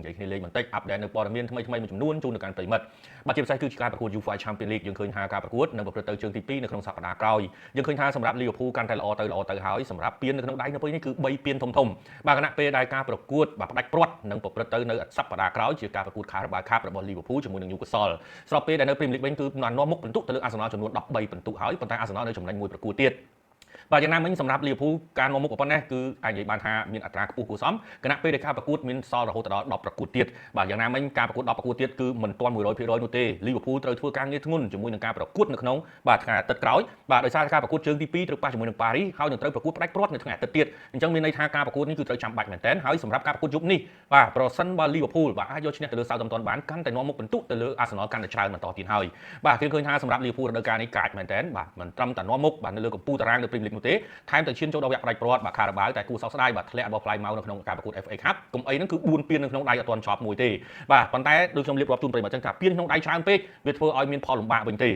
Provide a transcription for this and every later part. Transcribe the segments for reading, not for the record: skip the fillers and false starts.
និយាយគ្នាលេងបន្តិច update នៅព័ត៌មានថ្មីៗមួយចំនួនជូនទៅកាន់ប្រិមិត្តបាទជាពិសេសគឺជាការប្រកួត UEFA Champions League យើងឃើញថាការប្រកួតនឹងប្រព្រឹត្តទៅជើងទី2នៅក្នុងសប្តាហ៍ក្រោយយើងឃើញថាសម្រាប់ Liverpool កាន់តែល្អទៅហើយសម្រាប់ពាននៅក្នុងដៃនៅពេលនេះគឺ3ពានធំបាទគណៈពេលដែលការប្រកួតបាទផ្ដាច់ព្រាត់នឹងប្រព្រឹត្តទៅនៅសប្តាហ៍ក្រោយជាការប្រកួត Carabao Cup របស់ Liverpool ជាមួយនឹង Newcastle ស្របពេលដែលនៅ Premier League វិញគឺនាំមុខពិន្ទុទៅលើ Arsenal ចំនួន13ពិន្ទុហើយប៉ុន្តែ Arsenal នៅចំណេញមួយប្រកួតទៀតបាទយ៉ាងណាមិញសម្រាប់ Liverpool ការនាំមុខប៉ុណ្ណេះគឺអាចនិយាយបានថាមានអត្រាខ្ពស់គួរសមគណៈពេលដែលការប្រកួតមានសល់រហូតដល់10ប្រកួតទៀតបាទយ៉ាងណាមិញការប្រកួត10ប្រកួតទៀតគឺមិនទាន់ 100% នោះទេ Liverpool ត្រូវធ្វើការងារធ្ងន់ជាមួយនឹងការប្រកួតនៅក្នុងបាទថ្ងៃអាទិត្យក្រោយបាទដោយសារការប្រកួតជើងទី2ត្រូវប៉ះជាមួយនឹង Paris ហើយនឹងត្រូវប្រកួតផ្ដាច់ព្រាត់នៅថ្ងៃអាទិត្យទៀតអញ្ចឹងមានន័យថាការប្រកួតនេះគឺត្រូវចាំបាច់មែនទែនហើយសម្រាប់ការប្រកួតយប់នេះបាទប្រសិនបើ Liverpool បាទអាចយកឈ្នះទៅលើ Southampton បានកាន់តែនាំមុខពិន្ទុទៅលើ Arsenal កាន់តែច្រើនបន្តទៀតហើយបាទគេឃើញថាសម្រាប់ Liverpool រដូវកាលនេះកាចមែនទែនបាទមិនត្រឹមតែនាំមុខបាទនៅលើកំពូលតារាងនៅ Premier League នោះទេថែមទាំងឈានចូលដល់វគ្គផ្ដាច់ព្រាត់បាទ Carabao តែគួរសោកស្ដាយបាទធ្លាក់របស់ Plymouth នៅក្នុងការប្រកួត FA Cup កុំអីហ្នឹងគឺ4ពាននៅក្នុងដៃអត់ទាន់ចប់មួយទេបាទប៉ុន្តែដូចខ្ញុំរៀបរាប់ជូនប្រិយមិត្តចឹងថាពានក្នុងដៃច្រើនពេកវាធ្វើឲ្យមានផលលំបាកវិញទេ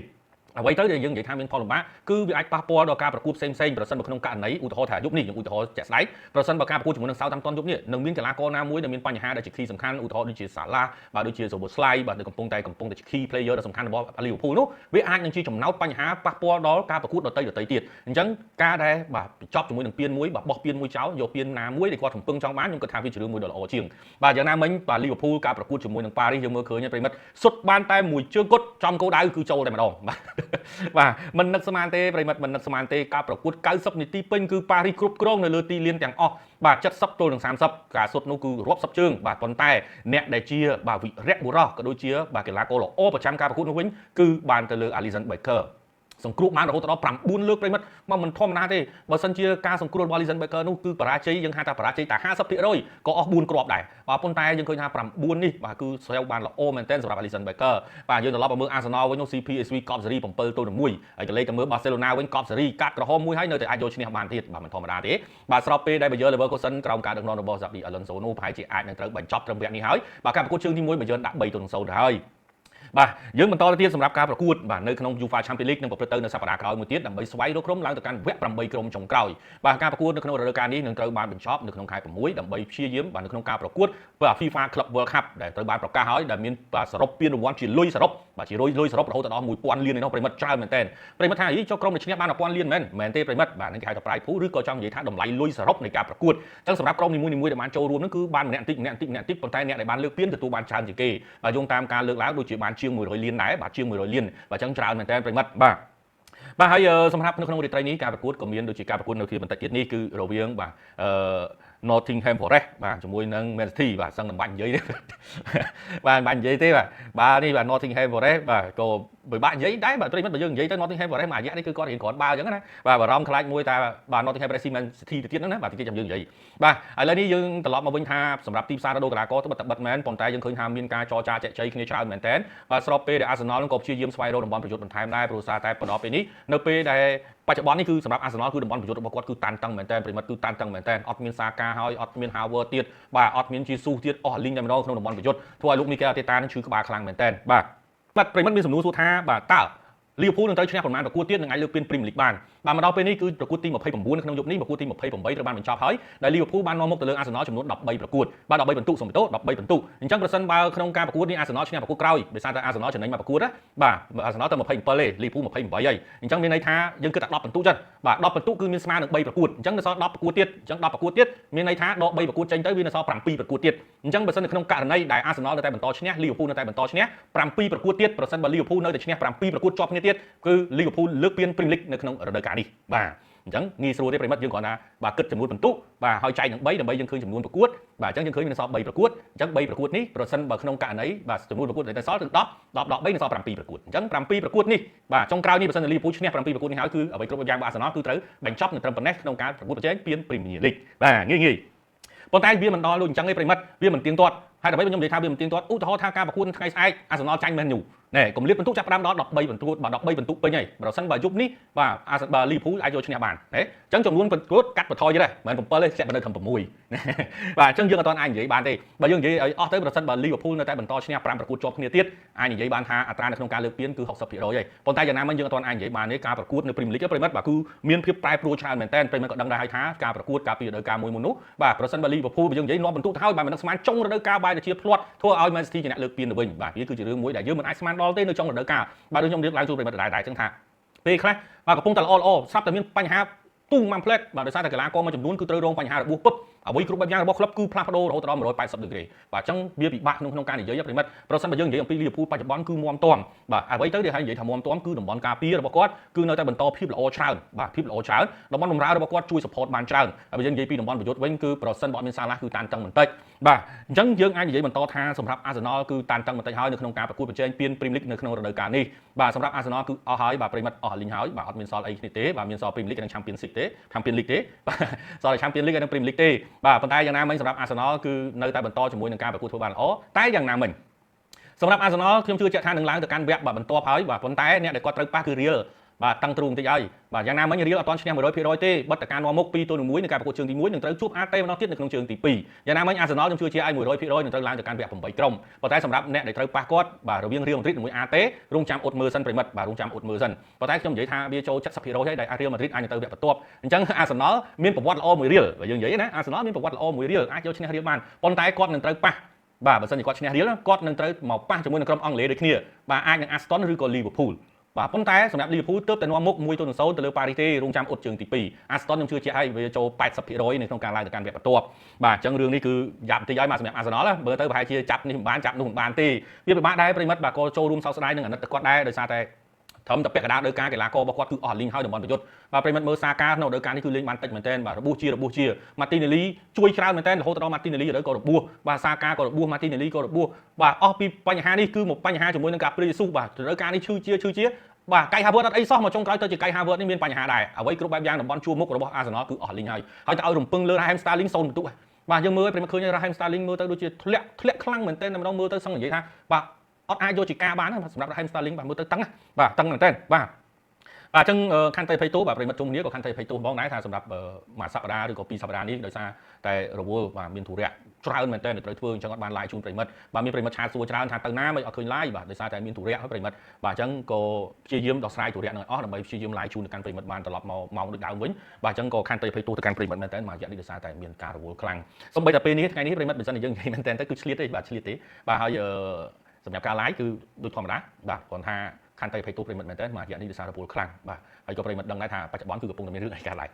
អ្វីទៅដែលយើងនិយាយថាមានផលលំបាកគឺវាអាចប៉ះពាល់ដល់ការប្រកួតផ្សេងៗប្រសិនបើក្នុងករណីឧទាហរណ៍ថាយប់នេះយើងឧទាហរណ៍ជាក់ស្ដែងប្រសិនបើការប្រកួតជាមួយនឹង Southampton យប់នេះនឹងមានកីឡាករណាមួយដែលមានបញ្ហាដែលជា key សំខាន់ឧទាហរណ៍ដូចជា Salah បាទដូចជា Szoboszlai បាទនៅកំពុងតែជា key player ដ៏សំខាន់របស់ Liverpool នោះវាអាចនឹងជាចំណោទបញ្ហាប៉ះពាល់ដល់ការប្រកួតដទៃទៀតអញ្ចឹងការដែលបាទចប់ជាមួយនឹងពានមួយបាទបោះពានមួយចោលយកពានណាមួយដែលគាត់រំពឹងចង់បានខ្ញុំគិតថាវាជារឿងមួយដ៏ល្អជាងបាទយ៉ាងណាមិញបាទ Liverpool ការប្រកួតជាមួយនឹង Paris យើងមើលឃើញប្រិមិត្តសុទ្ធបានតែមួយជើងគត់ចំគោលដៅគឺចូលតែម្ដងបាទមិននឹកស្មានទេប្រិមិត្តមិននឹកស្មានទេការប្រកួត90នាទីពេញគឺប៉ារីសគ្រប់គ្រងនៅលើទីលានទាំងអស់បាទ70ទល់នឹង30ការសុទ្ធនោះគឺរាប់សិបជើងបាទប៉ុន្តែអ្នកដែលជាបាទវិរៈបុរសក៏ដូចជាបាទកីឡាករល្អប្រចាំការប្រកួតនោះវិញគឺបានទៅលើ Alisson Becker សង្គ្រោះបានរហូតដល់9លើកប្រិមិត្តមកមិនធម្មតាទេបើសិនជាការសង្គ្រោះរបស់ Alisson Becker នោះគឺបរាជ័យយើងហៅថាបរាជ័យតែ 50% ក៏អស់4គ្រាប់ដែរបាទប៉ុន្តែយើងឃើញថា9នេះបាទគឺស្រាវបានល្អមែនទែនសម្រាប់ Alisson Becker បាទយើងត្រឡប់មកមើល Arsenal វិញនោះ CPSV កប់សេរី7-1ហើយក៏លេខទៅមើល Barcelona វិញកប់សេរីកាត់ក្រហមមួយហើយនៅតែអាចយកឈ្នះបានទៀតបាទមិនធម្មតាទេបាទស្របពេលដែល Bayer Leverkusen ក្រោមការដឹកនាំរបស់ Xabi Alonso នោះប្រហែលជាអាចនឹងត្រូវបញ្ចប់ត្រឹមវគ្គនេះហើយបាទការប្រកួតជើងទី1 Bayer ដាក់3-0ទៅហើយបាទយើងបន្តទៅទៀតសម្រាប់ការប្រកួតបាទនៅក្នុង UEFA Champions League នឹងប្រព្រឹត្តទៅនៅសប្តាហ៍ក្រោយមួយទៀតដើម្បីស្វែងរកក្រុមឡើងទៅកាន់វគ្គ8ក្រុមចុងក្រោយបាទការប្រកួតនៅក្នុងរដូវកាលនេះនឹងត្រូវបានបញ្ចប់នៅក្នុងខែ6ដើម្បីព្យាយាមបាទនៅក្នុងការប្រកួត FIFA Club World Cup ដែលត្រូវបានប្រកាសហើយដែលមានសរុបពានរង្វាន់ជាលុយសរុបបាទជាលុយសរុបរហូតដល់1000លានឯនោះប្រិមិត្តច្រើនមែនទែនប្រិមិត្តថាចុះក្រុមដែលឈ្នះបាន1000លានមែនទេប្រិមិត្តបាទនឹងគេហៅថា prize pool ឬក៏ចង់និយាយថាតម្លៃលុយសរុបនៃការប្រកួតអញ្ចឹងសម្រាប់ក្រុមនីមួយៗដែលបានចូលរួមនឹងគឺបានម្នាក់តិចប៉ុន្តែអ្នកដែលបានលើកពានទទួលបានច្រើនជាងគេបាទយោងតាមការលើកឡើងដូចជាបានជាង100លានដែរបាទជាង100លានបាទអញ្ចឹងច្រើនមែនតើប្រិមិត្តបាទហើយសម្រាប់នៅក្នុងរាត្រីនេះការប្រកួតក៏មានដូចជាការប្រកួតនៅទីបន្តិចទៀតនេះគឺរវាងបាទNottingham Forest បាទជាមួយនឹង Man City បាទសឹងតែបាច់និយាយទេបាទបាច់និយាយទេបាទនេះបាទ Nottingham Forest បាទក៏បើបាក់និយាយដែរបាទប្រិមិត្តបើយើងនិយាយទៅ Nottingham Forest មួយរយៈនេះគឺគាត់រៀងគ្រាន់បើអញ្ចឹងណាបាទបារម្ភខ្លាចមួយតែបាទ Nottingham Forest Man City ទៅទៀតហ្នឹងណាបាទតិចចាំយើងនិយាយបាទឥឡូវនេះយើងត្រឡប់មកវិញថាសម្រាប់ទីផ្សារដូរកីឡាករទៅបិទមែនប៉ុន្តែយើងឃើញថាមានការចរចាជ័យគ្នាច្រើនមែនទែនបាទស្របពេលដែល Arsenal ក៏ព្យាយាមស្វែងរកតំបន់ប្រយុទ្ធបន្ថែមដែរព្រោះសារតែបន្តពេលនេះនៅពេលដែលបច្ចុប្បន្ននេះគឺសម្រាប់ Arsenal គឺតំបន់ប្រយុទ្ធរបស់គាត់គឺតានតឹងមែនទែនប្រិមិត្តគឺតានតឹងមែនទែនអត់មានសាកាហើយអត់មាន Harvard ទៀតបាទអត់មាន Jesus ទៀតអស់លីងតែម្ដងក្នុងតំបន់ប្រយុទ្ធធ្វើឲ្យលោក Mikel Arteta នឹងឈឺក្បាលខ្លាំងមែនទែនបាទប្រិមិត្តមានសំណួរសួរថាបាទតើ Liverpool នឹងត្រូវឈ្នះប្រមាណប្រកួតទៀតនឹងអាចលើកពាន Premier League បានបាទមកដល់ពេលនេះគឺប្រកួតទី29ក្នុងយប់នេះប្រកួតទី28ត្រូវបានបញ្ចប់ហើយដែល Liverpool បាននាំមុខទៅលើ Arsenal ចំនួន13ប្រកួតបាទ13ពិន្ទុសូមបន្ទោស13ពិន្ទុអញ្ចឹងប្រសិនបើក្នុងការប្រកួតនេះ Arsenal ឈ្នះប្រកួតក្រោយដោយសារតែ Arsenal ចំណេញមកប្រកួតណាបាទ Arsenal ទៅ27ទេ Liverpool 28ហើយអញ្ចឹងមានន័យថាយើងគិតថា10ពិន្ទុចឹងបាទ10ពិន្ទុគឺមានស្មើនឹង3ប្រកួតអញ្ចឹងនៅសល់10ប្រកួតទៀតអញ្ចឹង10ប្រកួតទៀតមានន័យថាដក3ប្រកួតចេញទៅវានៅសល់7ប្រកួតទៀតអញ្ចឹងបើសិននៅក្នុងករណីដែល Arsenal នៅតែបន្តឈ្នះ Liverpool នៅតែបន្តឈ្នះ7ប្រកួតទៀតប្រសិនបើ Liverpool នៅតែឈ្នះ7ប្រកួតជាប់គ្នាទៀតគឺ Liverpool លើកពាន Premier League នៅក្នុងរដូវកាលនេះបាទអញ្ចឹងងាយស្រួលទេប្រិមិត្តយើងគ្រាន់តែបាទគិតចំនួនពិន្ទុបាទហើយចែកនឹង3ដើម្បីយើងឃើញចំនួនប្រកួតបាទអញ្ចឹងយើងឃើញមានសល់3ប្រកួតអញ្ចឹង3ប្រកួតនេះប្រសិនបើក្នុងករណីបាទចំនួនប្រកួតដែលសល់គឺ10 10 13នៅសល់7ប្រកួតអញ្ចឹង7ប្រកួតនេះបាទចុងក្រោយនេះបើសិនជា Liverpool ឈ្នះ7ប្រកួតនេះហើយគឺអ្វីគ្រប់យ៉ាងរបស់ Arsenal គឺត្រូវបញ្ចប់នៅត្រឹមប៉ុណ្ណេះក្នុងការប្រកួតប្រជែងពាន Premier League បាទងាយប៉ុន្តែវាមិនដល់ដូចអញ្ចឹងទេប្រិមិត្តវាមិនទៀងទាត់ហើយដើម្បីខ្ញុំនិយាយថាវាមិនទៀងទាត់ឧទាហរណ៍ថាការប្រកួតថ្ងៃស្អែក Arsenal ចាញ់ Man U ណែកុំលៀបបន្ទុកចាប់ផ្ដើមដល់13បន្ទុកបាទ13បន្ទុកពេញហើយបើសិនបើយប់នេះបាទអាបាទ Liverpool អាចយកឈ្នះបានណាអញ្ចឹងចំនួនបន្ទុកកាត់បន្ថយទៀតដែរមិន7ទេធ្លាក់នៅត្រឹម6បាទអញ្ចឹងយើងអត់ទាន់អាចនិយាយបានទេបើយើងនិយាយឲ្យអស់ទៅប្រសិនបើ Liverpool នៅតែបន្តឈ្នះ5ប្រកួតជាប់គ្នាទៀតអាចនិយាយបានថាអត្រានៅក្នុងការលើកពានគឺ 60% ហើយប៉ុន្តែយ៉ាងណាមិញយើងអត់ទាន់អាចនិយាយបានទេការប្រកួតនៅ Premier League ប្រិមិត្តបាទគឺមានភាពប្រែប្រួលច្រើនមែនទែនប្រិមិត្តក៏ដឹងដែរហើយថាការប្រកួតកាលពីរដូវកាលមួយមុននោះបាទប្រសិនបើ Liverpool យើងនិយាយនាំបន្ទុកទៅហើយបាទមិនដឹងស្មានចុងរដូវកាលបែរទៅជាផ្្លាត់ធ្វើឲ្យ Man City ជាអ្នកលើកពានទៅវិញបាទវាគឺជារឿងមួយដែលយើងមិនអាចស្មានដល់ទេនៅចុងរដូវកាលបាទដូចខ្ញុំរៀបឡើងជូនប្រិមិត្តដែរអញ្ចឹងថាពេលខ្លះបាទកំពុងតែល្អស្រាប់តែមានបញ្ហាទូម៉ាំផ្លែតបាទដោយសារតែកីឡាករមួយចំនួនគឺត្រូវរងបញ្ហារបួសពឹបអ្វីគ្រប់បែបយ៉ាងរបស់ក្លឹបគឺផ្លាស់ប្ដូររហូតដល់180ដឺក្រេបាទអញ្ចឹងវាពិបាកក្នុងការនិយាយប្រិមិត្តប្រសិនបើយើងនិយាយអំពី Liverpool បច្ចុប្បន្នគឺមាំទាំបាទអ្វីទៅដែលនិយាយថាមាំទាំគឺតំបន់ការពាររបស់គាត់គឺនៅតែបន្តភាពល្អច្រើនបាទភាពល្អច្រើនតំបន់បម្រើរបស់គាត់ជួយ support បានច្រើនហើយបើយើងនិយាយពីតំបន់ប្រយុទ្ធវិញគឺប្រសិនបើអត់មានសាឡាគឺតានតឹងបន្តិចបាទអញ្ចឹងយើងអាចនិយាយបន្តថាសម្រាប់ Arsenal គឺតានតឹងបន្តិចហើយនៅក្នុងការប្រកួតប្រជែងពាន Premier League នៅក្នុងរដូវកាលនេះបាទសម្រាប់ Arsenal គឺអស់ហើយបាទប្រិមិត្តអស់លីងហើយបាទអត់មានសល់អីគ្នាទេបាទមានសល់ Premier League និង Champions League ទេ Champions League ទេបាទសល់តែ Champions League និង Premier League ទេបាទប៉ុន្តែយ៉ាងណាមិញសម្រាប់ Arsenal គឺនៅតែបន្តជាមួយនឹងការប្រកួតធ្វើបានល្អតែយ៉ាងណាមិញសម្រាប់ Arsenal ខ្ញុំជឿជាក់ថានឹងឡើងទៅកាន់វគ្គបាទបន្ទាប់ហើយបាទប៉ុន្តែអ្នកដែលគាត់ត្រូវប៉ះគឺ Real បាទតាំងទ្រូងបន្តិចហើយបាទយ៉ាងណាមិញ Real អត់ទាន់ឈ្នះ 100% ទេបិទតការនាំមុខ2-1នៅការប្រកួតជើងទី1នឹងត្រូវជួប AT ម្ដងទៀតនៅក្នុងជើងទី2យ៉ាងណាមិញ Arsenal ខ្ញុំជឿជាក់ឲ្យ 100% នឹងត្រូវឡើងទៅកាន់វគ្គ8ក្រុមប៉ុន្តែសម្រាប់អ្នកដែលត្រូវប៉ះគាត់បាទរវាង Real Madrid ជាមួយ AT រងចាំអ៊ុតមើលសិនប្រិមិត្តបាទរងចាំអ៊ុតមើលសិនប៉ុន្តែខ្ញុំនិយាយថាវាចូល 70% ហើយដែល Real Madrid អាចទៅវគ្គបន្ទាប់អញ្ចឹង Arsenal មានប្រវត្តិល្អមួយ Real បើយើងនិយាយណា Arsenal មានប្រវត្តិល្អមួយ Real អាចយកឈ្នះ Real បានប៉ុន្តែគាត់នឹងត្រូវប៉ះបាទបើសិនជាគាត់ឈ្នះ Real គាត់នឹងត្រូវមកប៉ះជាមួយនឹងក្រុមអង់គ្លេសដូចគ្នាបាទអាចនឹង Aston ឬក៏ Liverpoolបាទប៉ុន្តែសម្រាប់ Liverpool ទើបតែនាំមុខ1-0ទៅលើ Paris ទេរងចាំអ៊ុតជើងទី2 Aston ខ្ញុំជឿជាក់ឲ្យវាចូល 80% នៅក្នុងការឡើងទៅកាន់វគ្គបន្ទាប់បាទអញ្ចឹងរឿងនេះគឺយ៉ាប់បន្តិចឲ្យមកសម្រាប់ Arsenal មើលទៅប្រហែលជាចាប់នេះមិនបានចាប់នោះមិនបានទេវាពិបាកដែរប្រិមិត្តបាទក៏ចូលរួមសោកស្ដាយនឹងអាណិតទៅគាត់ដែរដោយសារតែត្រឹមតែពាក់កណ្ដាលដោយការកីឡាកររបស់គាត់គឺអស់លីងហើយតំបន់ប្រយុទ្ធបាទប្រិមិត្តមើលសាកាក្នុងរដូវកាលនេះគឺលេងបានតិចមែនទែនបាទរបួសជា Martinelli ជួយច្រើនមែនទែនរហូតដល់ Martinelli ឥឡូវក៏របួសបាទសាកាក៏របួស Martinelli ក៏របួសបាទអស់ពីបញ្ហានេះគឺមកបញ្ហាជាមួយនឹងការព្រីស៊ូបាទរដូវកាលនេះឈឺជាបាទកៃហាវើតអត់អីសោះមកចុងក្រោយទៅជាកៃហាវើតនេះមានបញ្ហាដែរអ្វីគ្រប់បែបយ៉ាងតំបន់ជួរមុខរបស់ Arsenal គឺអស់លីងហើយទៅឲ្យរំពឹងលើ Raheem Sterling 0បន្ទុកបាទយើងមើលប្រិមិត្តឃើញ Raheem Sterling មើលទៅដូចជាធ្លាក់ខ្លាំងមែនទែនតែម្ដងមើលទៅសឹងនិយាយថាបាទអត់អាចយកជាការបានសម្រាប់ Raheem Sterling បាទមើលទៅតឹងបាទតឹងមែនទែនបាទអញ្ចឹងខណ្ឌតែភ័យទោសបាទប្រិមិត្តជុំគ្នាក៏ខណ្ឌតែភ័យទោសបងដែរថាសម្រាប់មួយសប្តាហ៍ឬក៏2សប្តាហ៍នេះដោយសារតែរវល់បាទមានធុរៈច្រើនមែនតើត្រូវធ្វើអញ្ចឹងអត់បាន live ជូនប្រិមិត្តបាទមានប្រិមិត្តឆាតសួរច្រើនថាទៅណាមិនអត់ឃើញ live បាទដោយសារតែមានធុរៈហើយប្រិមិត្តបាទអញ្ចឹងក៏ព្យាយាមដោះស្រាយធុរៈនឹងឲ្យអស់ដើម្បីព្យាយាម live ជូនទៅកាន់ប្រិមិត្តបានត្រឡប់មកម៉ោងដូចដើមវិញបាទអញ្ចឹងក៏ខណ្ឌតែភ័យទោសទៅកាន់ប្រិមិត្តមែនតើមួយរយៈនេះដោយសារតែមានការរវល់ខ្លាំងសូម្បីតែពេលនេះថ្ងៃនេះប្រិមិត្តមិនសិនតែយើងនិយាយមែនតើទៅគឺឆ្លៀតទេបាទឆ្លៀតទេបាទហើយសម្រាប់ការ live គឺដូចធម្មតាបាទគ្រាន់ថាខណ្ឌតែភ័យទោសប្រិមិត្តមែនតើមួយរយៈនេះដោយសាររវល់ខ្លាំងបាទហើយក៏ប្រិមិត្តដឹងដែរថាបច្ចុប្បន្នគឺកំពុងតែមានរឿងអីកើតឡើង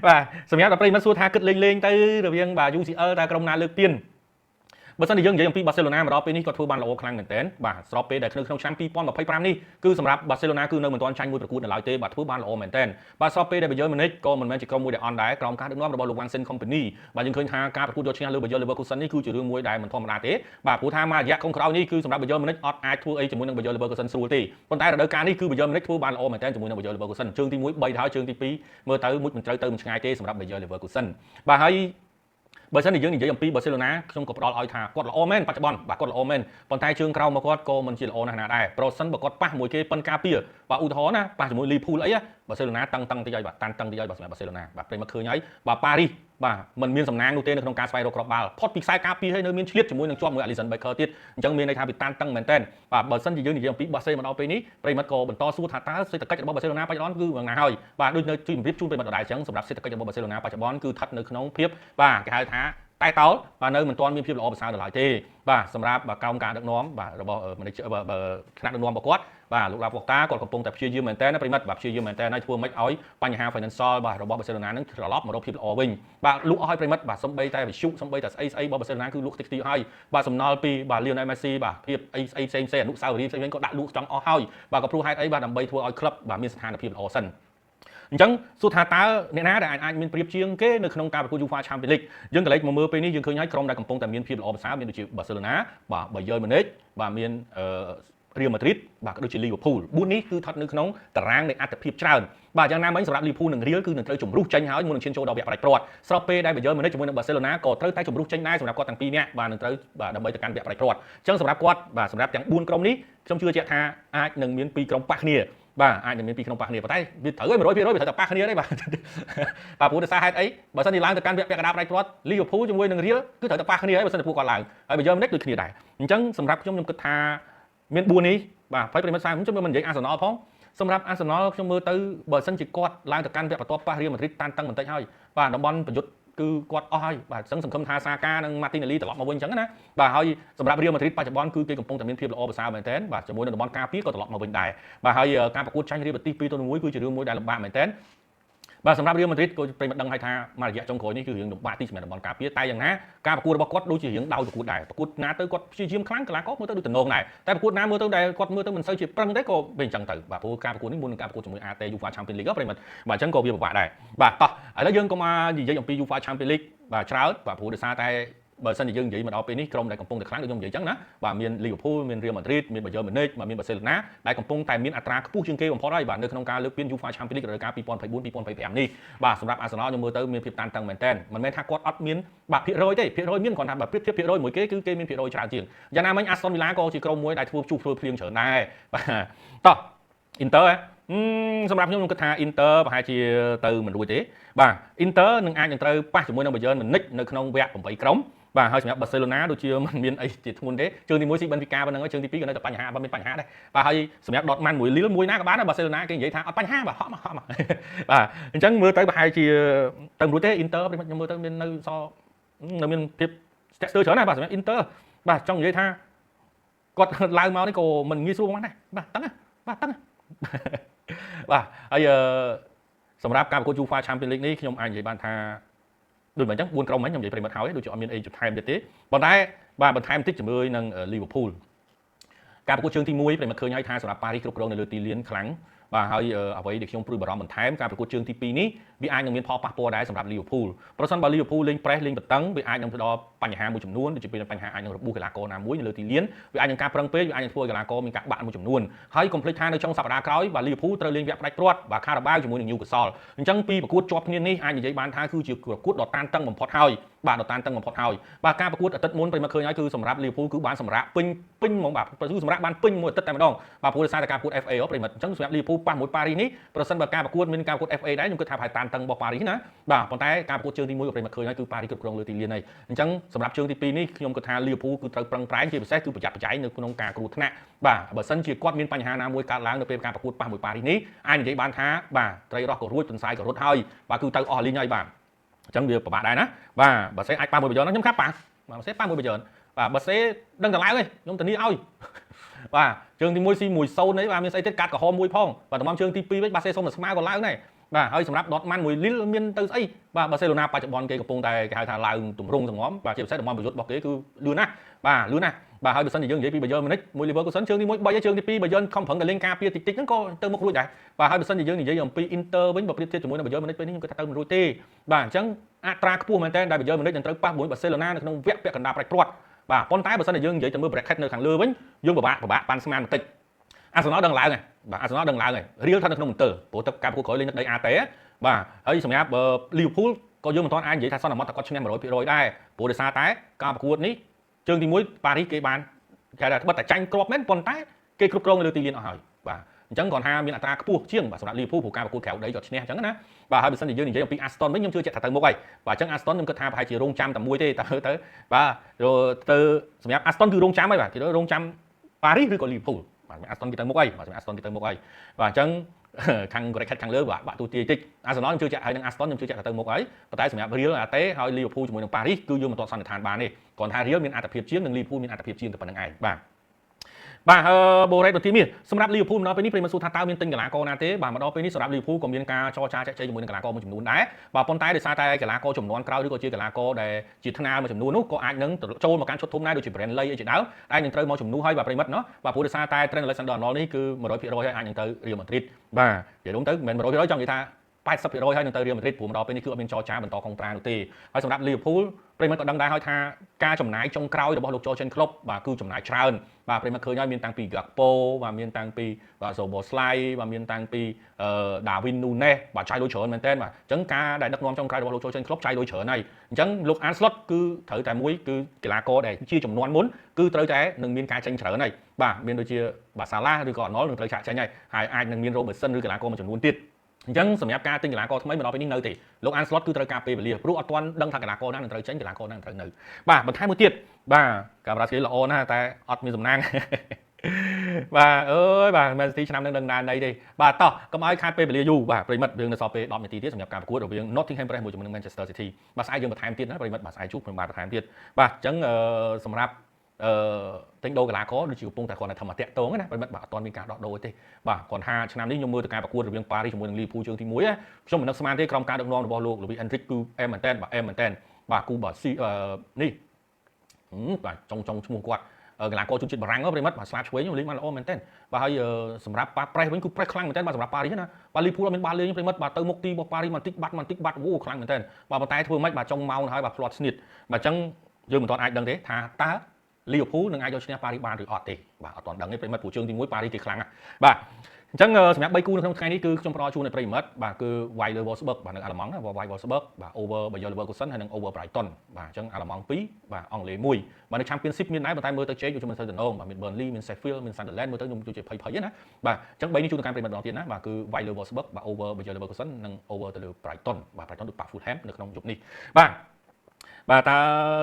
បាទសម្រាប់តែប្រិមិត្តសួរថាគិតលេងទៅរវាងបាទ UCL តែក្រុមណាលើកពានបើសិនជាយើងនិយាយអំពី Barcelona មកដល់ពេលនេះគាត់ធ្វើបានល្អខ្លាំងមែនទែនបាទស្របពេលដែលក្នុងឆ្នាំ2025នេះគឺសម្រាប់ Barcelona គឺនៅមិនទាន់ចាញ់មួយប្រកួតនៅឡើយទេបាទធ្វើបានល្អមែនទែនបាទស្របពេលដែល Bayern Munich ក៏មិនមែនជាក្រុមមួយដែលអន់ដែរក្រោមការដឹកនាំរបស់លោក Vincent Kompany បាទយើងឃើញថាការប្រកួតយកឈ្នះលើ Bayer Leverkusen នេះគឺជារឿងមួយដែលមិនធម្មតាទេបាទព្រោះថាមករយៈចុងក្រោយនេះគឺសម្រាប់ Bayern Munich អត់អាចធ្វើអីជាមួយនឹង Bayer Leverkusen ស្រួលទេប៉ុន្តែរដូវកាលនេះគឺ Bayern Munich ធ្វើបានល្អមែនទែនជាមួយនឹង Bayer Leverkusen ជើងទី1 3ទៅហើយជើងទី2មើលទៅមួយមិនត្រូវទៅមិនឆ្ងាយទេសម្រាប់ Bayer Leverkusen បាទហើយបើសិនជាយើងនិយាយអំពី Barcelona ខ្ញុំក៏ផ្ដល់ឲ្យថាគាត់ល្អមែនបច្ចុប្បន្នបាទគាត់ល្អមែនប៉ុន្តែជើងក្រោមរបស់គាត់ក៏មិនជាល្អណាស់ណាដែរប្រសិនបើគាត់ប៉ះមួយគេប៉ិនការពារបាទឧទាហរណ៍ណាប៉ះជាមួយ Liverpool អី Barcelona តឹងតិចហើយបាទតានតឹងតិចហើយបាទសម្រាប់ Barcelona បាទប្រិមមកឃើញហើយបាទ Paris បាទมันមានសំណាងនោះទេនៅក្នុងការស្វែងរកគ្រាប់បាល់ផុតពីខ្សែការពារហើយនៅមានឆ្លៀតជាមួយនឹងជាប់មួយ Alisson Becker ទៀតអញ្ចឹងមានន័យថាវាតានតឹងមែនតើបាទបើសិនជាយើងនិយាយអំពី Barcelona មកដល់ពេលនេះប្រិមត្តក៏បន្តសួរថាតើសេដ្ឋកិច្ចរបស់ Barcelona បច្ចុប្បន្នគឺយ៉ាងណាហើយបាទដូចនៅជំរាបជូនប្រិមត្តដដែលអញ្ចឹងសម្រាប់សេដ្ឋកិច្ចរបស់ Barcelona បច្ចុប្បន្នគឺស្ថិតនៅក្នុងភាពបាទគេហៅថាតែតោលបាទនៅមិនទាន់មានភាពល្អប្រសើរដល់ឡើយទេបាទសម្រាប់កោមការដឹកនាំបាទរបស់ថ្នាក់ដឹកនាំរបស់គាត់បាទលោកឡាវ៉ុកតាគាត់កំពុងតែព្យាយាមមែនតើប្រិមិត្តបាទព្យាយាមមែនតើឲ្យធ្វើម៉េចឲ្យបញ្ហា financial បាទរបស់ Barcelona នឹងត្រឡប់មករកភាពល្អវិញបាទលក់ឲ្យប្រិមិត្តបាទសំបីតែវិសុសំបីតែស្អីរបស់ Barcelona គឺលក់តិចទីហើយបាទសំណល់ពីបាទ Lionel Messi បាទភាពអីស្អីផ្សេងអនុស្សាវរីយ៍ផ្សេងក៏ដាក់លក់ចង់អស់ហើយបាទក៏ព្រោះហេតុអីបាទដើម្បីធ្វើឲ្យក្លឹបបាទមានស្ថានភាពល្អសិនអញ្ចឹងសួរថាតើអ្នកណាដែលអាចមានប្រៀបជាងគេនៅក្នុងការប្រកួត UEFA Champions League យើងកន្លែងមកមើលពេលនេះយើងឃើញហើយក្រុមដែលកំពុងតែមានភាពល្អប្រសើរមានដូចជា Barcelona បាទ Bayern Munich បាទមាន Real Madrid បាទក៏ដូចជា Liverpool 4នេះគឺស្ថិតនៅក្នុងតារាងនៃអត្ថភាពច្រើនបាទយ៉ាងណាមិញសម្រាប់ Liverpool និង Real គឺនឹងត្រូវជំរុះចេញហើយមុននឹងឈានចូលដល់វគ្គផ្ដាច់ព្រាត់ស្របពេលដែល Bayern Munich ជាមួយនឹង Barcelona ក៏ត្រូវតែជំរុះចេញដែរសម្រាប់គាត់ទាំងពីរនាក់បាទនឹងត្រូវបាទដើម្បីទៅកាន់វគ្គផ្ដាច់ព្រាត់អញ្ចឹងសម្រាប់គាត់បាទសម្រាប់ទាំង4ក្រុមនេះខ្ញុំជឿជាក់ថាអាចនឹងមាន2ក្រុមប៉ះគ្នាបាទអាចនឹងមាន2ក្រុមប៉ះគ្នាប៉ុន្តែវាត្រូវហើយ 100% វាត្រូវតែប៉ះគ្នាទេបាទបាទព្រោះដោយសារហេតុអីបើសិនជាឡើងទៅកាន់វគ្គកណ្ដាលផ្ដាច់ព្រាត់ Liverpool ជាមួយនឹង Real គឺត្រូវតែប៉ះគ្នាហើយបើសិនជាពួកគាត់ឡើងហើយ Bayern Munich ដូចគ្នាដែរអញ្ចឹងសម្រាប់ខ្ញុំគិតថាមាន4នេះបាទហើយប្រិមិត្តខ្ញុំមិននិយាយ Arsenal ផងសម្រាប់ Arsenal ខ្ញុំមើលទៅបើសិនជាគាត់ឡើងទៅកាន់វគ្គបន្ទាប់ប៉ះ Real Madrid តានតឹងបន្តិចហើយបាទតំបន់ប្រយុទ្ធគឺគាត់អស់ហើយបាទអញ្ចឹងសង្ឃឹមថាសាកានិង Martinelli ត្រឡប់មកវិញអញ្ចឹងណាបាទហើយសម្រាប់ Real Madrid បច្ចុប្បន្នគឺគេកំពុងតែមានភាពល្អប្រសើរមែនទែនបាទជាមួយនឹងតំបន់ការពារក៏ត្រឡប់មកវិញដែរបាទហើយការប្រកួតចាញ់រៀបទី2-1គឺជារឿងមួយដែលលំបាកមែនទែនបាទសម្រាប់ Real Madrid ក៏ប្រិមត្តដឹងហើយថាមករយៈចុងក្រោយនេះគឺរឿងលំបាកទីសម្រាប់តំបន់ការពារតែយ៉ាងណាការប្រកួតរបស់គាត់ដូចជារឿងដោយប្រកួតដែរប្រកួតណាទៅគាត់ព្យាយាមខ្លាំងកីឡាករមើលទៅដូចតំណងដែរតែប្រកួតណាមើលទៅដែលគាត់មើលទៅមិនសូវជាប្រឹងទេក៏វាអញ្ចឹងទៅបាទព្រោះការប្រកួតនេះមុននឹងការប្រកួតជាមួយ AT UEFA Champions League ប្រិមត្តបាទអញ្ចឹងក៏វាពិបាកដែរបាទតោះឥឡូវយើងក៏មកនិយាយអំពី UEFA Champions League បាទច្រើនបាទព្រោះដោយសារតែបើសិនជាយើងនិយាយមកដល់ពេលនេះក្រុមដែលកំពុងតែខ្លាំងដូចខ្ញុំនិយាយអញ្ចឹងណាបាទមាន Liverpool មាន Real Madrid មាន Bayern Munich បាទមាន Barcelona ដែលកំពុងតែមានអត្រាខ្ពស់ជាងគេបំផុតហើយបាទនៅក្នុងការលើកពាន UEFA Champions League រដូវកាល2024-2025នេះបាទសម្រាប់ Arsenal ខ្ញុំមើលទៅមានភាពតានតឹងមែនទែនមិនមែនថាគាត់អត់មានបាទភាគរយទេភាគរយមានគ្រាន់ថាបើប្រៀបធៀបភាគរយមួយគេគឺគេមានភាគរយច្រើនជាងយ៉ាងណាមិញ Aston Villa ក៏ជាក្រុមមួយដែលធ្វើភ្លៀងច្រើនដែរបាទតោះ Inter សម្រាប់ខ្ញុំគិតថា Inter ប្រហែលជាទៅមិនរួចទេបាទ Inter នឹងអាចនឹងត្រូវប៉ះជាមួយនឹង Bayern Munich នៅក្នុងវគ្គ8ក្រុមបាទហើយសម្រាប់ Barcelona ដូចជាមិនមានអីជាធ្ងន់ទេជើងទី1ស៊ីបិនពីការប៉ុណ្ណឹងហើយជើងទី2ក៏នៅតែបញ្ហាមានបញ្ហាដែរបាទហើយសម្រាប់ Dortmund មួយ Lille មួយណាក៏បានដែរ Barcelona គេនិយាយថាអត់បញ្ហាបាទហក់មកបាទអញ្ចឹងមើលទៅប្រហែលជាទៅរួចទេ Inter ខ្ញុំមើលទៅមាននៅសនៅមានភាពស្ទាក់ស្ទើរច្រើនណាស់បាទសម្រាប់ Inter បាទចង់និយាយថាគាត់ឡើងមកនេះក៏មិនងាយស្រួលផងដែរបាទតឹងបាទតឹងបាទហើយសម្រាប់ការប្រកួត UEFA Champions League នេះខ្ញុំអាចនិយាយបានថាដូចមិនអញ្ចឹង4ក្រុមហ្នឹងខ្ញុំនិយាយប្រិមត្តហើយដូចជាអត់មានអីបន្ថែមទៀតទេប៉ុន្តែបាទបន្ថែមតិចជាមួយនឹង Liverpool ការប្រកួតជើងទី1ប្រិមត្តឃើញហើយថាសម្រាប់ប៉ារីសគ្រប់គ្រងនៅលើទីលានខ្លាំងបាទហើយអ្វីដែលខ្ញុំព្រួយបារម្ភបន្ថែមការប្រកួតជើងទី2នេះវាអាចនឹងមានផលប៉ះពាល់ដែរសម្រាប់ Liverpool ប្រសិនបើ Liverpool លេង press លេងបន្តឹងវាអាចនឹងទៅដល់បញ្ហាមួយចំនួនដូចជាបញ្ហាអាចនឹងរបួសកីឡាករណាមួយនៅលើទីលានវាអាចនឹងការប្រឹងពេកវាអាចនឹងធ្វើឲ្យកីឡាករមានការបាក់មួយចំនួនហើយកុំភ្លេចថានៅចុងសប្តាហ៍ក្រោយបាទ Liverpool ត្រូវលេងវគ្គផ្ដាច់ព្រាត់បាទ Carabao ជាមួយនឹង Newcastle អញ្ចឹងពីប្រកួតជាប់គ្នានេះអាចនិយាយបានថាគឺជាប្រកួតដ៏តានតឹងបំផុតហើយបាទដ៏តានតឹងបំផុតហើយបាទការប្រកួតអាទិត្យមុនប្រិមត្តឃើញហើយគឺសម្រាប់ Liverpool គឺបានសម្រាប់ពេញហ្មងបាទគឺសម្រាប់បានពេញមួយអាទិត្យតែម្ដងបាទព្រោះដោយសារតែការប្រកួត FA ប្រិមត្តអញ្ចឹងសម្រាប់ Liverpool ប៉ះមួយប៉ារីសនេះប្រសិនបើការប្រកួតមានការប្រកួត FA ដែរខ្ញុំគិតថាប្រហែលតានតឹងរបស់ប៉ារីសណាបាទប៉ុន្តែការប្រកួតជើងទី1ប្រិមត្តឃើញហើយគឺប៉ារីសគ្រប់គ្រងលើទីលានហើយអញ្ចឹងសម្រាប់ជើងទី2នេះខ្ញុំគិតថា Liverpool គឺត្រូវប្រឹងប្រែងជាពិសេសគឺប្រយ័ត្នប្រយែងនៅក្នុងការគ្រោះថ្នាក់បាទបើសិនជាគាត់មានបញ្ហាណាមួយកើតឡើងនៅពេលការប្រកួតប៉ះមួយប៉ារីសនេះអាចនិយាយបានថាបាទត្រីរស់ក៏រួចទន្សាយក៏រត់ហើយបាទគឺទៅអស់លីងហើយបាទអញ្ចឹងវាពិបាកដែរណាបាទបើសេអាចប៉ះមួយ Bayern ខ្ញុំខាប់ប៉ះបាទបើសេប៉ះមួយ Bayern បាទបើសេដឹងតែឡើងទេខ្ញុំធានាឲ្យបាទជើងទី1 C 1-0នេះបាទមានស្អីទៀតកាត់ក្រហមមួយផងបាទតំបន់ជើងទី2វិញបាទសេសុំតែស្មើក៏ឡើងដែរបាទហើយសម្រាប់ Dortmund មួយ Lille មានទៅស្អីបាទ Barcelona បច្ចុប្បន្នគេកំពុងតែគេហៅថាឡើងទម្រង់សងំបាទជាពិសេសតំបន់ប្រយុទ្ធរបស់គេគឺលឿនណាស់បាទលឿនណាស់បាទហើយបើសិនជាយើងនិយាយពី Bayern Munich មួយ Leverkusen ជើងទី1 3ហើយជើងទី2 Bayern ខំប្រឹងតែលេងការពារតិចតិចហ្នឹងក៏ទៅមុខរួចដែរបាទហើយបើសិនជាយើងនិយាយអំពី Inter វិញបើប្រៀបធៀបជាមួយនឹង Bayern Munich ពេលនេះខ្ញុំគិតថាទៅមិនរួចទេបាទអញ្ចឹងអត្រាខ្ពស់មែនតើដែល Bayern Munich នឹងត្រូវប៉ះមួយ Barcelona នៅក្នុងវគ្គពាក់កណ្ដាលផ្ដាច់ព្រាត់បាទប៉ុន្តែបើសិនជាយើងនិយាយទៅមើល bracket នៅខាងលើវិញយើងពិបាកប៉ាន់ស្មានបន្តិច Arsenal ដឹងឡើងហើយបាទ Arsenal ដឹងឡើងហើយ Real ថានៅក្នុងមន្ទិលព្រោះទៅការប្រកួតក្រោយលេងនៅដី AT បាទហើយសម្រាប់ Liverpool ក៏យើងមិនទាន់អាចនិយាយថាសន្មតថាគាត់ឈ្នះ 100% ដែរព្រោះដោយសារតែការប្រកួតនេះជើងទី1ប៉ារីសគេបានគេថាបិទតែចាញ់គ្រាប់មែនប៉ុន្តែគេគ្រប់គ្រងនៅលើទីលានអស់ហើយបាទអញ្ចឹងគាត់ថាមានអត្រាខ្ពស់ជាងបាទសម្រាប់ Liverpool ព្រោះការប្រកួតក្រៅដីគាត់ឈ្នះអញ្ចឹងណាបាទហើយបើសិនជាយើងនិយាយអំពី Aston វិញខ្ញុំជឿជាក់ថាទៅមុខហើយបាទអញ្ចឹង Aston ខ្ញុំគិតថាប្រហែលជារងចាំតែមួយទេតើទៅបាទទៅសម្រាប់ Aston គឺរងចាំហើយបាទគេរងចាំប៉ារីសឬក៏ Liverpool បាទ Aston គេទៅមុខហើយបាទ Aston គេទៅមុខហើយបាទអញ្ចឹងខាង bracket ខាងលើបាក់ទូទាយតិច Arsenal ខ្ញុំជឿជាក់ហើយនឹង Aston ខ្ញុំជឿជាក់ថាទៅមុខហើយប៉ុន្តែសម្រាប់ Real AT ហើយ Liverpool ជាមួយនឹង Paris គឺយើងមិនទាន់សន្និដ្ឋានបានទេគ្រាន់ថា Real មានអត្ថភាពជាងនិង Liverpool មានអត្ថភាពជាងតែប៉ុណ្្នឹងឯងបាទបាទបូរ៉េតបន្ទាមានសម្រាប់ Liverpool មកដល់ពេលនេះប្រិមត្តសួរថាតើមានទិញកីឡាករណាទេបាទមកដល់ពេលនេះសម្រាប់ Liverpool ក៏មានការចរចាជជែកជាមួយនឹងកីឡាករមួយចំនួនដែរបាទប៉ុន្តែដោយសារតែកីឡាករចំនួនក្រោយឬក៏ជាកីឡាករដែលជាថ្នាលមួយចំនួននោះក៏អាចនឹងចូលមកកាន់ឈុតធំដែរដូចជា Brand Ley អីជាដើមដែលនឹងត្រូវមកជំនួសឲ្យបាទប្រិមត្តណោះបាទព្រោះដោយសារតែ Trent Alexander-Arnold នេះគឺ 100% ហើយអាចនឹងទៅ Real Madrid បាទនិយាយរួមទៅមិនមែន 100% ចង់និយាយថា 80%ហើយនឹងទៅ Real Madrid ព្រោះមកដល់ពេលនេះគឺអត់មានចរចាបន្តកុងត្រានោះទេហើយសម្រាប់ Liverpool ប្រិមត្តក៏ដឹងដែរហើយថាការចំណាយចុងក្រោយរបស់លោក Jurgen Klopp បាទគឺចំណាយច្រើនបាទប្រិមត្តឃើញហើយមានតាំងពី Gakpo បាទមានតាំងពីបាទ Szoboszlai បាទមានតាំងពីDarwin Núñez បាទចាយលុយច្រើនមែនទែនបាទអញ្ចឹងការដែលដឹកនាំចុងក្រោយរបស់លោក Jurgen Klopp ចាយលុយច្រើនហើយអញ្ចឹងលោក Arne Slot គឺត្រូវតែមួយគឺកីឡាករដែលជាចំនួនមុនគឺត្រូវតែនឹងមានការចេញច្រើនហើយបាទមានដូចជាបាទ Salah ឬក៏ Arnold នឹងត្រូវចាក់ចេញហើយអាចនឹងមាន Robertson ឬកីឡាករមួយចំនួនទៀតអញ្ចឹងសម្រាប់ការទិញកីឡាករថ្មីមកដល់ពេលនេះនៅទេលោក Arne Slot គឺត្រូវការពេលវេលាព្រោះអត់ទាន់ដឹងថាកីឡាករណានឹងត្រូវចេញកីឡាករណានឹងត្រូវនៅបាទបន្ថែមមួយទៀតបាទកាមេរ៉ាស្គីល្អណាស់តែអត់មានសំណាងបាទអើយបាទ Man City ឆ្នាំនេះដឹងណានៃទេបាទតោះកុំឲ្យខាតពេលវេលាយូរបាទប្រិមិត្តយើងនៅសល់ពេល10នាទីទៀតសម្រាប់ការប្រកួតរវាង Nottingham Forest មួយជាមួយនឹង Manchester City បាទស្អែកយើងបន្ថែមទៀតណាប្រិមិត្តបាទស្អែកជួបខ្ញុំបាទបន្ថែមទៀតបាទអញ្ចឹងសម្រាប់ទិញដូរកីឡាករដូចជាកំពុងតែគាត់តែធ្វើមកតាក់ទងណាប្រិមិត្តបាទអត់ទាន់មានការដកដូរទេបាទគាត់ថាឆ្នាំនេះខ្ញុំមើលទៅការប្រកួតរវាង Paris ជាមួយនឹង Liverpool ជើងទី1ខ្ញុំមិននឹកស្មានទេក្រុមការដឹកនាំរបស់លោក Luis Enrique គឺអែមមែនតើបាទអែមមែនតើបាទគូបាទនេះបាទចុងឈ្មោះគាត់កីឡាករជនជាតិបារាំងប្រិមិត្តបាទស្លាប់ឆ្វេងលេងបានល្អមែនតើបាទហើយសម្រាប់ប៉ាប្រេសវិញគឺប្រេសខ្លាំងមែនតើបាទសម្រាប់ប៉ារីសណាបាទលីភូលអត់មានបានលេងប្រិមិត្តបាទទៅមុខទីរបស់ប៉ារីសបន្តិចបាត់វូខ្លាំងមែនតើបាទប៉ុន្តែធ្វើម៉េចបាទចុងម៉ោងហើយបាទផ្្លាត់ស្នៀតបាទអញ្ចឹងយើងមិនទាន់អាចដឹងទេថាតើលីវើពូលនឹងអាចយកឈ្នះប៉ារីសបានឬអត់ទេបាទអត់ទាន់ដឹងទេប្រិមិត្តព្រោះជើងទី1ប៉ារីសគេខ្លាំងណាស់បាទអញ្ចឹងសម្រាប់3គូនៅក្នុងថ្ងៃនេះគឺខ្ញុំផ្ដល់ជូនដល់ប្រិមិត្តបាទគឺ Bayer Wolfsburg បាទនៅអាល្លឺម៉ង់ Bayer Wolfsburg បាទ over Bayer Leverkusen ហើយនិង over Brighton បាទអញ្ចឹងអាល្លឺម៉ង់2បាទអង់គ្លេស1បាទនៅ Championship មានដែរប៉ុន្តែមើលទៅជេកខ្ញុំមិនសូវតំណងបាទមាន Burnley មាន Sheffield មាន Sunderland មើលទៅខ្ញុំជួយភ័យណាបាទអញ្ចឹង3នេះជួយដល់ការប្រិមិត្តម្ដងទៀតណាបាទគឺ Bayer Wolfsburg បាទ over Bayer Leverkusen និង over ទៅលើ Brighton បាទ Brighton ដូច Fulham នៅក្នុងយប់នេះបាទបាទតើ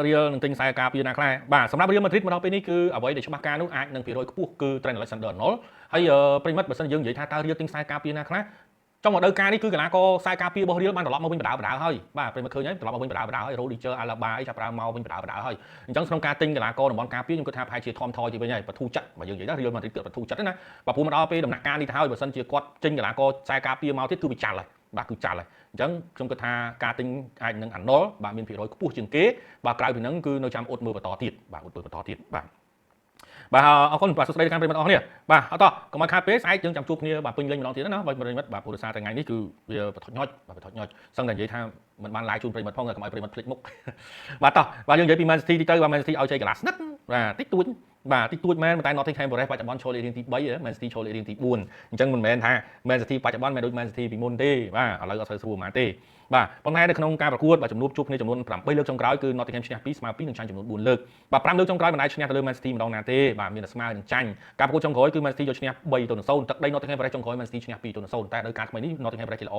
Real នឹងទិញខ្សែការពារណាខ្លះបាទសម្រាប់ Real Madrid មកដល់ពេលនេះគឺអ្វីដែលច្បាស់ការនោះអាចនឹង%ខ្ពស់គឺ Trent Alexander-Arnold ហើយប្រិមិត្តបើសិនយើងនិយាយថាតើ Real ទិញខ្សែការពារណាខ្លះចុងរដូវកាលនេះគឺកីឡាករខ្សែការពាររបស់ Real បានត្រឡប់មកវិញបដាហើយបាទប្រិមិត្តឃើញហើយត្រឡប់មកវិញបដាហើយ Rudiger Alaba អីចាប់ប្រើមកវិញបដាហើយអញ្ចឹងក្នុងការទិញកីឡាករតំបន់ការពារខ្ញុំគិតថាប្រហែលជាធំថយទៅវិញហើយបទូចិត្តបើយើងនិយាយថា Real Madrid គឺបទូចិត្តណាបាទព្រោះមកដល់ពេលដំណាក់កាលនេះទៅហើយបើសិនជាគាត់ទិញកីឡាករខ្សែការពារមកទៀតគឺវាចាល់ហើយបាទគឺចាល់ហើយអញ្ចឹងខ្ញុំគិតថាការទិញអាចនឹង Arnold បាទមាន%ខ្ពស់ជាងគេបាទក្រៅពីហ្នឹងគឺនៅចាំអ៊ុតមើលបន្តទៀតបាទអ៊ុតមើលបន្តទៀតបាទបាទអរគុណបាទសួស្តីដល់ប្រិយមិត្តអរគ្នាបាទអត់តកុំឲ្យខាតពេលស្អែកយើងចាំជួបគ្នាបាទពេញលេងម្ដងទៀតណាបាទប្រិយមិត្តបាទព្រោះដោយសារថ្ងៃនេះគឺវាបថុចញ៉ុចបាទបថុចញ៉ុចសឹងតែនិយាយថាមិនបាន live ជូនប្រិយមិត្តផងកុំឲ្យប្រិយមិត្តភ្លេចមុខបាទតោះបាទយើងនិយាយពី Man City តិចទៅបាទ Man City ឲ្យជ័យកន្លះស្និតបាទតិចតួចបាទតិចតួចមែនប៉ុន្តែ Nottingham Forest បច្ចុប្បន្នឈរលេខរៀងទី3 Man City ឈរលេខរៀងទី4អញ្ចឹងមិនមែនថា Man City បច្ចុប្បន្នមិនដូច Man City ពីមុនទេបាទឥឡូវអត់សូវស្រួលហ្មងទេបាទប៉ុន្តែនៅក្នុងការប្រកួតបាទជំនួបជួបគ្នាចំនួន8លើកចុងក្រោយគឺ Nottingham ឈ្នះ2ស្មើ2និងចាញ់ចំនួន4លើកបាទ5លើកចុងក្រោយមិនអាចឈ្នះទៅលើ Man City ម្ដងណាទេបាទមានតែស្មើនិងចាញ់ការប្រកួតចុងក្រោយគឺ Man City យកឈ្នះ3-0ទឹកដី Nottingham Forest ចុងក្រោយ Man City ឈ្នះ2-0តែដោយការថ្មីនេះ Nottingham Forest គេល្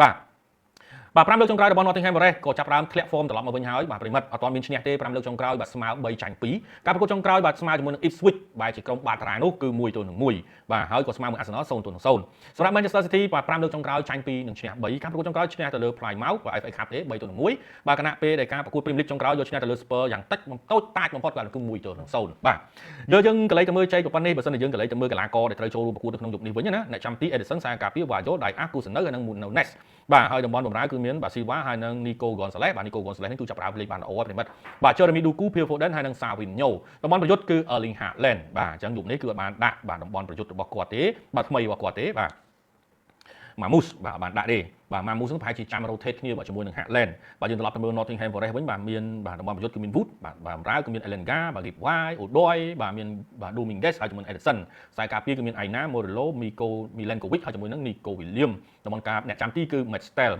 អបាទ5លើកចុងក្រោយរបស់ Nottingham Forest ក៏ចាប់ផ្ដើមធ្លាក់ form ត្រឡប់មកវិញហើយបាទប្រិមិត្តអត់ទាន់មានឈ្នះទេ5លើកចុងក្រោយបាទស្មើ3ចាញ់2ការប្រកួតចុងក្រោយបាទស្មើជាមួយនឹង Ipswich បាទជាក្រុមបាតតារានោះគឺ1-1បាទហើយក៏ស្មើមួយ Arsenal 0-0សម្រាប់ Manchester City បាទ5លើកចុងក្រោយចាញ់2និងឈ្នះ3ការប្រកួតចុងក្រោយឈ្នះទៅលើ Plymouth បាទ FA Cup ទេ3-1បាទគណៈពេលដែលការប្រកួត Premier League ចុងក្រោយយកឈ្នះទៅលើ Spurs យ៉ាងតិចតូចតាចបំផុតគឺ1-0បាទយើងកន្លែងទៅមើលជ័យប៉ុណ្ណេះបើសិនជាយើងកន្លែងទៅមើលកីឡាករដែលត្រូវចូលរួមប្រកួតនៅក្នុងយប់នេះវិញណាអ្នកចាំទី Edison ខ្សែការពារ Vajo Dai Kusanov ហើយនិង Nunes បាទហើយតំបន់បម្រើគឺមានបាទ Silva ហើយនិង Nico Gonzalez បាទ Nico Gonzalez នេះគឺចាប់ផ្ដើមលេងបានល្អប្រិមិត្តបាទ Jeremy Doku Phil Foden ហើយនិង Savinho តំបន់ប្រយុទ្ធគឺ Erling Haaland បាទអញ្ចឹងយប់នេះគឺអត់បានដាក់បាទតំបន់ប្រយុទ្ធរបស់គាត់ទេបាទថ្មីរបស់គាត់ទេបាទ Mamus បាទបានដាក់ទេបាទ Mamus នឹងប្រហែលជាចាំ rotate គ្នាបាទជាមួយនឹង Haaland បាទយើងត្រឡប់ទៅមើល Nottingham Forest វិញបាទមានបាទតំបន់ប្រយុទ្ធគឺមាន Wood បាទបម្រើគឺមាន Elanga បាទ Gibbs Odoi បាទមានបាទ Dominguez ហើយជាមួយនឹង Edison ខ្សែការពារគឺមាន Aina Morelos Miko Milenkovic ហើយជាមួយនឹង Nico Williams តំបន់ការអ្នកចាំទីគឺ Matstel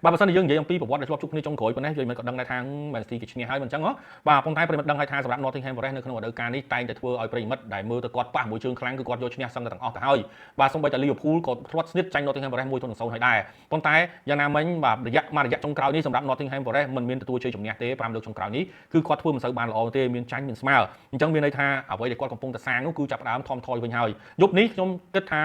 បាទបើសិនជាយើងនិយាយអំពីប្រវត្តិដែលធ្លាប់ជួបគ្នាចុងក្រោយប៉ុណ្ណេះយើងមិនក៏ដឹងដែរថា Man City គេឈ្នះហើយមិនអញ្ចឹងហ៎បាទប៉ុន្តែប្រិមិត្តដឹងហើយថាសម្រាប់ Nottingham Forest នៅក្នុងរដូវកាលនេះតែងតែធ្វើឲ្យប្រិមិត្តដែលមើលទៅគាត់ប៉ះមួយជើងខ្លាំងគឺគាត់យកឈ្នះសឹងតែទាំងអស់ទៅហើយបាទសូម្បីតែ Liverpool ក៏ធ្លាប់ស្និទ្ធចាញ់ Nottingham Forest 1-0ហើយដែរប៉ុន្តែយ៉ាងណាមិញបាទរយៈចុងក្រោយនេះសម្រាប់ Nottingham Forest មិនមានទទួលជ័យជំនះទេ5លើកចុងក្រោយនេះគឺគាត់ធ្វើមិនសូវបានល្អទេមានចាញ់មានស្មើអញ្ចឹងមានន័យថាអ្វីដែលគាត់កំពុងតែសាងនោះគឺចាប់ផ្ដើមថមថយវិញហើយយប់នេះខ្ញុំគិតថា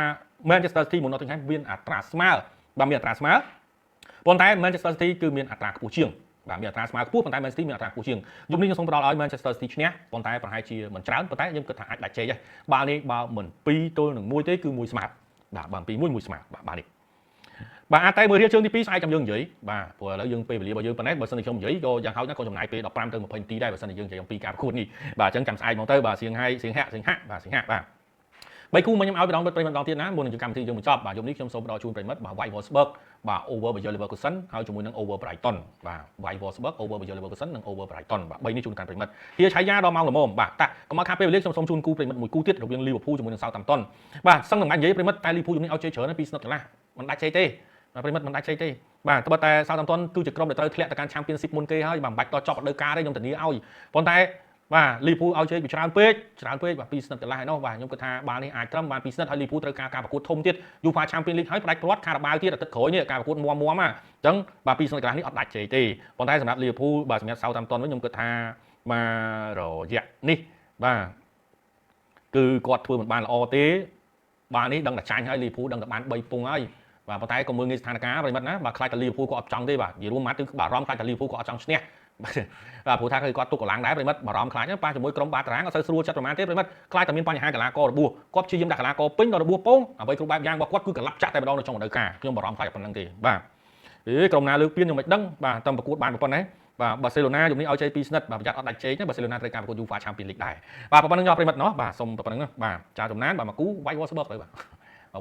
Manchester City និង Nottingham មានអត្រាស្មើបាទមានអត្រាស្មើប៉ុន្តែ Manchester City គឺមានអត្រាខ្ពស់ជាងបាទមានអត្រាស្មើខ្ពស់ប៉ុន្តែ Man City មានអត្រាខ្ពស់ជាងយប់នេះខ្ញុំសូមផ្ដល់ឲ្យ Manchester City ឈ្នះប៉ុន្តែប្រហែលជាមិនច្រើនប៉ុន្តែខ្ញុំគិតថាអាចដាច់ជ័យដែរបាល់នេះបើមិន2-1ទេគឺ1ស្មើបាទបើ2-1ស្មើបាទបាល់នេះបាទអាចតែមើលរៀលជើងទី2ស្អែកចាំយើងនិយាយបាទព្រោះឥឡូវយើងពេលវេលារបស់យើងប៉ុណ្ណេះបើសិនជាខ្ញុំនិយាយក៏យ៉ាងហោចណាស់ក៏ចំណាយពេល15ទៅ20នាទីដែរបើសិនជាយើងនិយាយអំពីការប្រកួតនេះបាទអញ្ចឹងចាំស្អែកមកទៅបាទសៀងហាក់បាទ 3 គូមកខ្ញុំឲ្យម្ដងប្រិមត្តម្ដងទៀតណាមុននឹងកម្មវិធីយើងបញ្ចប់បាទយប់នេះខ្ញុំសូមផ្ដល់ជូនប្រិមត្តបាទ White Wolfsburg បាទ over Bayer Leverkusen ហើយជាមួយនឹង over Brighton បាទ White Wolfsburg over Bayer Leverkusen និង over Brighton បាទ3នេះជូនកាន់ប្រិមត្តជាឆាយាដល់ម៉ោងល្មមបាទតាកុំឲ្យខាតពេលវេលាខ្ញុំសូមជូនគូប្រិមត្តមួយគូទៀតរវាង Liverpool ជាមួយនឹង Southampton បាទសឹងនឹងមិននិយាយប្រិមត្តតែ Liverpool យប់នេះឲ្យជ័យច្រើនពីស្និតកន្លះមិនដាច់ជ័យទេប្រិមត្តមិនដាច់ជ័យទេបាទត្បិតតែ Southampton គឺជាក្រុមដែលត្រូវធ្លាក់ទៅកាន់ Championship មុនគេហើយបាទមិនបាច់តចប់រដូវកាលទេខ្ញុំធានាឲ្យប៉ុន្តែបាទលីវពូលឲ្យជ័យពីច្រើនពេកបាទ2ស្និតកន្លះឯនោះបាទខ្ញុំគិតថាបាល់នេះអាចត្រឹមបាន2ស្និតហើយលីវពូលត្រូវការប្រកួតធំទៀត UEFA Champions League ហើយផ្ដាច់ព្រាត់ខារបាវទៀតអាទិត្យក្រោយនេះការប្រកួតមាំអញ្ចឹងបាទ2ស្និតកន្លះនេះអត់ដាច់ជ័យទេប៉ុន្តែសម្រាប់លីវពូលបាទសម្រាប់ Southampton វិញខ្ញុំគិតថាបាទរយៈនេះបាទគឺគាត់ធ្វើមិនបានល្អទេបាល់នេះដឹងតែចាញ់ហើយលីវពូលដឹងតែបាន3ពងហើយបាទប៉ុន្តែក៏មើលងាយស្ថានភាពប្រិមិត្តណាបាទខ្លាចតែលីវពូលក៏អត់ចង់ទេបាទនិយាយរួមមកគឺបារម្ភខ្លាចតែលីវពូលក៏អត់ចង់ឈ្នះបាទព្រោះថាគឺគាត់ទុកកន្លងដែរប្រិមិត្តបារម្ភខ្លាចប៉ះជាមួយក្រុមបាតារាងអត់សូវស្រួលចិត្តប្រហែលទេប្រិមិត្តខ្លាចតែមានបញ្ហាកីឡាកររបួសគាត់ព្យាយាមដាក់កីឡាករពេញដល់របួសពងអ្វីគ្រប់បែបយ៉ាងរបស់គាត់គឺកន្លប់ចាក់តែម្ដងនៅក្នុងរដូវកាលខ្ញុំបារម្ភខ្លាចប៉ុណ្្នឹងទេបាទក្រុមណាលើកពានខ្ញុំមិនដឹងបាទតែប្រកួតបានប៉ុណ្ណេះបាទបាសេឡូណាជំនេះឲ្យជ័យ2ស្និតបាទប្រយ័ត្នអត់ដាច់ជ័យណាបាសេឡូណាត្រូវការប្រកួត UEFA Champions League ដែរបាទប៉ុណ្្នឹងយកប្រិមិត្តណោះបាទសូមប៉ុណ្្នឹងបាទចាចំណានបាទមកគូ White Wolfsburg ទៅបាទ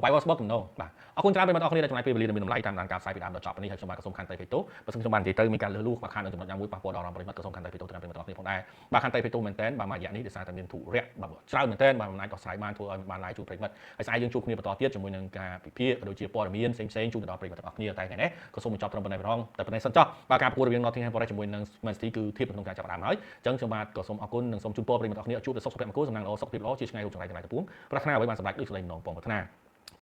White Wolfsburg ទំនោរបាទអរគុណច្រើនប្រិមិត្តអរគ្នាដែលចំណាយពេលវេលានិងមានតម្លៃតាមដានការផ្សាយពីដើមដល់ចប់នេះហើយខ្ញុំបាទក៏សូមខន្តីភេទោបើសិនខ្ញុំបាននិយាយទៅមានការលើសលួសខ្វះខាតនៅចំណុចណាមួយប៉ះពាល់ដល់អារម្មណ៍ប្រិមិត្តក៏សូមខន្តីភេទោទៅតាមប្រិមិត្តអរគ្នាផងដែរបាទខន្តីភេទោមែនតើបាទមួយរយៈនេះដោយសារតែមានធុរៈបាទច្រើនមែនតើបាទមិនអាចដោះស្រាយបានធ្វើឲ្យបានឡាយជូនប្រិមិត្តហើយស្អែកយើងជួបគ្នាបន្តទៀតជាមួយនឹងការពិភាក្សាក៏ដូចជាព័ត៌មានផ្សេងៗជូនទៅដល់ប្រិមិត្តទាំងអស់គ្នាតែថ្ងៃនេះក៏សូមបញ្ចប់ត្រឹមប៉ុណ្ណេះម្ដងតែប៉ុណ្ណេះសិនចុះបាទការប្រកួតរវាង Nottingham Forest ជាមួយនឹង Man City គឺធៀបក្នុងការចាប់ផ្ដើមហើយអញ្ចឹងខ្ញុំបាទក៏សូមអរគុណនិងសូមជូនពរប្រិមិត្តទាំងអស់គ្នាជួបតែសុខភាពមង្គលសំណាងល្អសុខភាពល្អជាឆ្ងាយរោគចង្រៃទាំងឡាយទាំងពួងប្រាថ្នាអ្វីបានសម្រេចដូចស្ដីម្ដងបងប្រាថ្នា